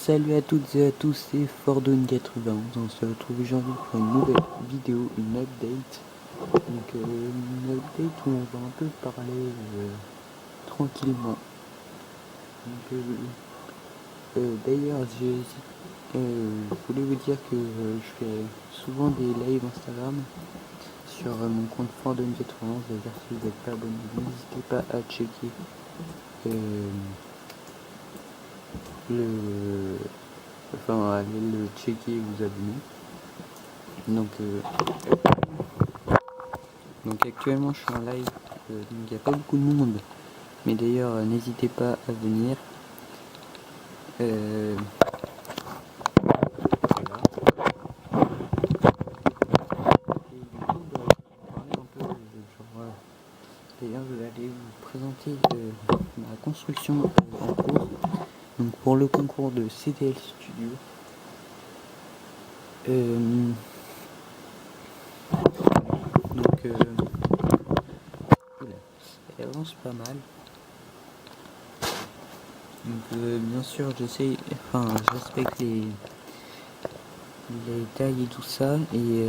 Salut à toutes et à tous, c'est Fordone91. On se retrouve aujourd'hui pour une nouvelle vidéo, une update. Donc une update où on va un peu parler tranquillement. Donc d'ailleurs, je voulais vous dire que je fais souvent des lives Instagram sur mon compte Fordone91. D'ailleurs, si vous n'êtes pas abonné, n'hésitez pas à checker allez le checker et vous abonner. Donc actuellement je suis en live, donc il n'y a pas beaucoup de monde, mais d'ailleurs n'hésitez pas à venir. Voilà. Et du coup, parler un peu, d'ailleurs je vais aller vous présenter ma construction en cours. Donc pour le concours de CDL Studio. Elle avance pas mal. Donc bien sûr je respecte les tailles et tout ça, et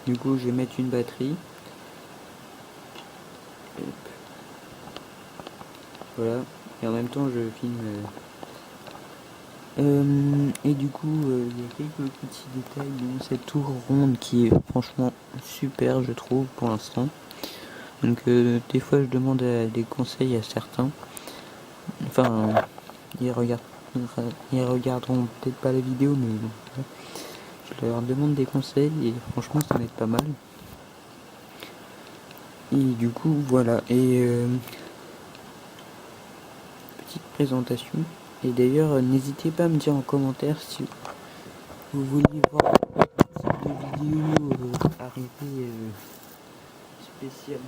du coup je vais mettre une batterie. Voilà, et en même temps je filme. Et du coup, il y a quelques petits détails, dont cette tour ronde qui est franchement super, je trouve, pour l'instant. Donc des fois je demande des conseils à certains. Enfin, ils regarderont peut-être pas la vidéo, mais bon, je leur demande des conseils et franchement ça m'aide pas mal. Et du coup voilà, et petite présentation. Et d'ailleurs n'hésitez pas à me dire en commentaire si vous vouliez voir des vidéos arriver spéciales,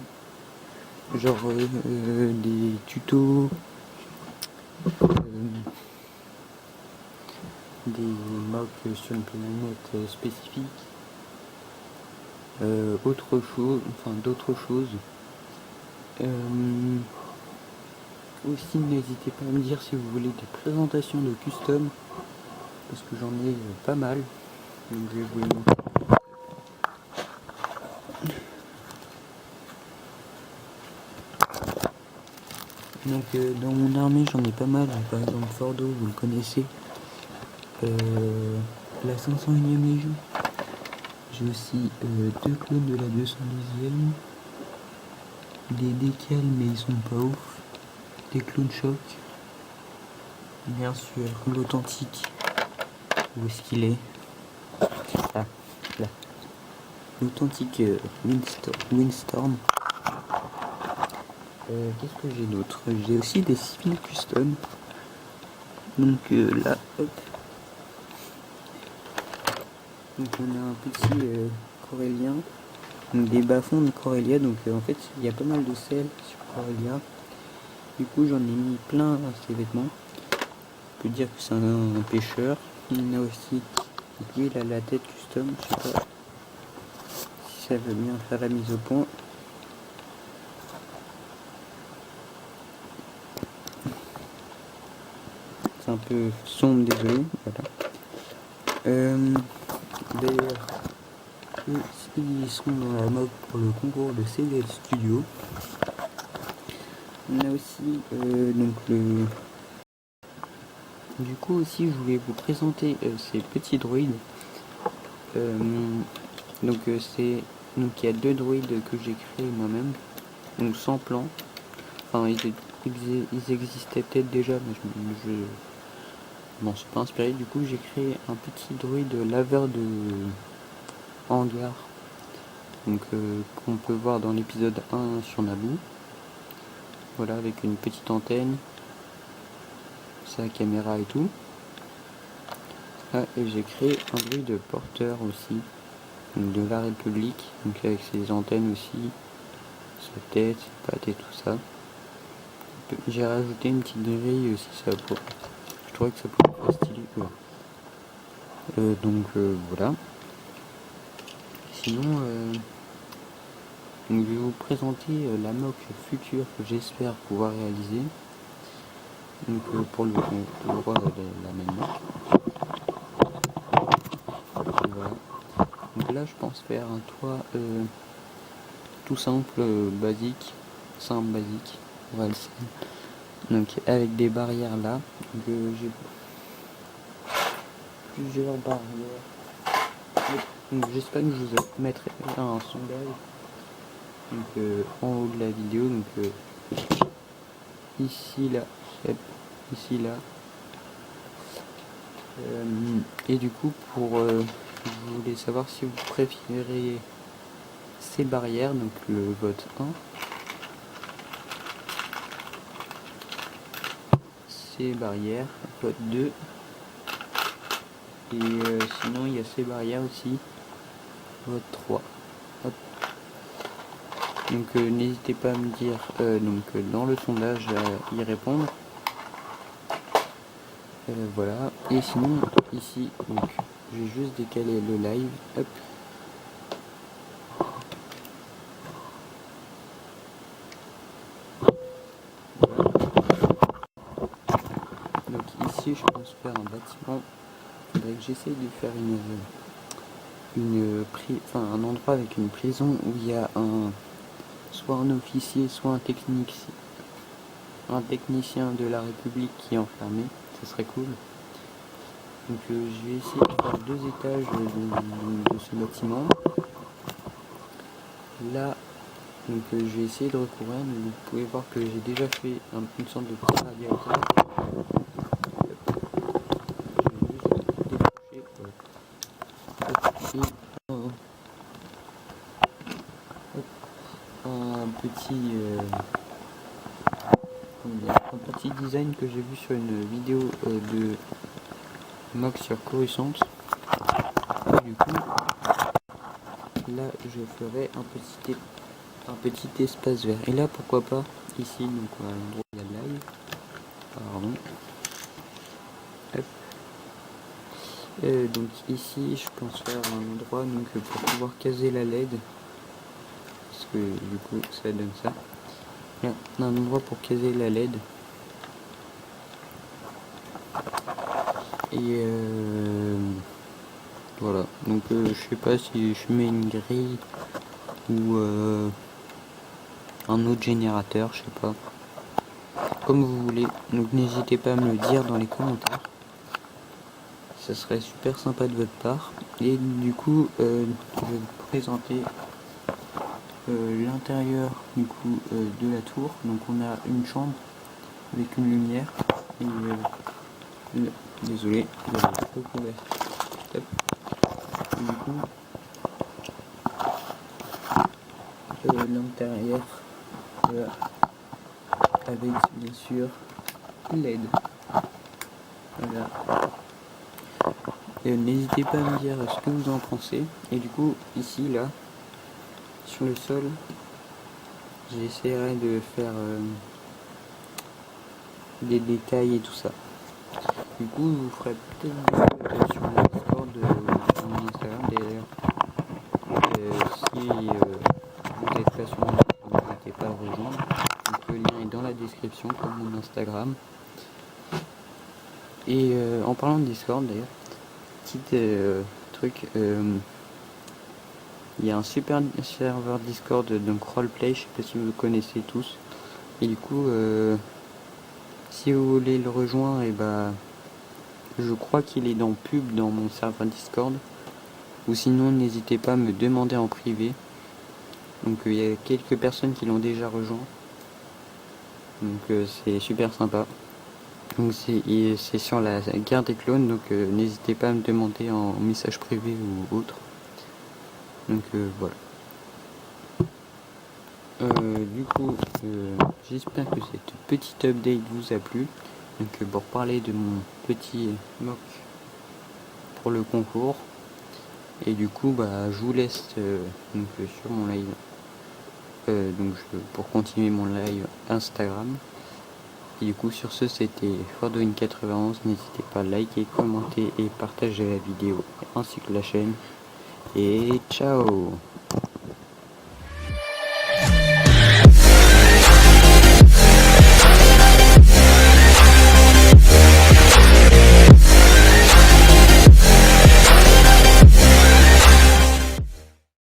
genre des tutos, des mocks sur une planète spécifique, d'autres choses. Aussi n'hésitez pas à me dire si vous voulez des présentations de custom, parce que j'en ai pas mal, donc je vais vous les montrer. Donc dans mon armée j'en ai pas mal, par exemple Fordo, vous le connaissez, la 501e Légion. J'ai aussi 2 clones de la 210e, des décals mais ils sont pas ouf, des clones choc, bien sûr l'authentique, où est-ce qu'il est, ah là, l'authentique Windstorm. Qu'est-ce que j'ai d'autre? J'ai aussi des civils custom. Donc là, hop. Donc on a un petit Corellia. Donc des bas-fonds de Corellia. Donc en fait, il y a pas mal de sel sur Corellia. Du coup, j'en ai mis plein à ces vêtements. On peut dire que c'est un pêcheur. Il y en a aussi. Donc lui, il a la tête custom. Je sais pas si ça veut bien faire la mise au point. C'est un peu sombre, désolé. Voilà. D'ailleurs, ils seront dans la moque pour le concours de CDL Studio. On a aussi donc le. Du coup aussi, je voulais vous présenter ces petits droïdes. Donc il y a 2 droïdes que j'ai créés moi-même, donc sans plan. Enfin ils existaient peut-être déjà, mais je m'en suis pas inspiré. Du coup j'ai créé un petit droïde laveur de hangar, donc qu'on peut voir dans l'épisode 1 sur Naboo. Voilà, avec une petite antenne, sa caméra et tout. Ah, et j'ai créé un droïde porteur aussi, donc de la République, donc avec ses antennes aussi, sa tête, ses pattes et tout ça. J'ai rajouté une petite grille aussi, je trouvais que ça pouvait être stylé. Voilà. Sinon, donc je vais vous présenter la mock future que j'espère pouvoir réaliser. Donc pour le droit de la même marque. Voilà. Donc là je pense faire un toit tout simple, basique, on va le faire. Donc avec des barrières là. Donc j'ai plusieurs barrières. Donc j'espère que je vous mettrai un sondage donc, en haut de la vidéo. Donc ici là, ici là. Et du coup je voulais savoir si vous préférez ces barrières, donc le vote 1, ces barrières, vote 2, et sinon il y a ces barrières aussi, vote 3. Hop. Donc n'hésitez pas à me dire dans le sondage à y répondre. Voilà, et sinon ici, donc je vais juste décaler le live. Hop. Donc ici je pense faire un bâtiment. Il faudrait que j'essaye de faire un endroit avec une prison où il y a soit un officier, soit un technicien de la République qui est enfermé. Ça serait cool. Donc je vais essayer de faire 2 étages de ce bâtiment. Là, donc je vais essayer de recouvrir. Vous pouvez voir que j'ai déjà fait une sorte de petit radiateur. Je vais juste décrocher un petit design que j'ai vu sur une vidéo de Mox sur Coruscant. Du coup, là je ferai un petit espace vert. Et là pourquoi pas ici, donc à l'endroit où il y a de l'ail. Pardon. Hop. Donc ici je pense faire un endroit donc pour pouvoir caser la LED. Parce que du coup ça donne ça. Là, on a un endroit pour caser la LED. Et voilà, donc je sais pas si je mets une grille ou un autre générateur, je sais pas, comme vous voulez. Donc n'hésitez pas à me le dire dans les commentaires, ça serait super sympa de votre part. Et du coup je vais vous présenter l'intérieur du coup de la tour. Donc on a une chambre avec une lumière et désolé, du coup l'intérieur avec bien sûr LED. Voilà. N'hésitez pas à me dire ce que vous en pensez. Et du coup ici là sur le sol j'essaierai de faire des détails et tout ça. Du coup je vous ferai peut-être des photos sur le Discord de mon Instagram d'ailleurs. Si vous êtes pas sur mon Instagram, n'hésitez pas à le rejoindre. Donc le lien est dans la description comme mon Instagram. Et en parlant de Discord d'ailleurs, petit truc, il y a un super serveur Discord, donc roleplay, je sais pas si vous le connaissez tous. Et du coup si vous voulez le rejoindre, et je crois qu'il est dans pub dans mon serveur Discord. Ou sinon n'hésitez pas à me demander en privé. Donc il y a quelques personnes qui l'ont déjà rejoint. Donc c'est super sympa. Donc c'est sur la guerre des clones, donc n'hésitez pas à me demander en message privé ou autre. Donc voilà. Du coup, j'espère que cette petite update vous a plu. Donc pour parler de mon petit mock pour le concours. Et du coup, je vous laisse donc, sur mon live. Pour continuer mon live Instagram. Et du coup sur ce c'était Fordwin91, n'hésitez pas à liker, commenter et partager la vidéo ainsi que la chaîne. Et ciao.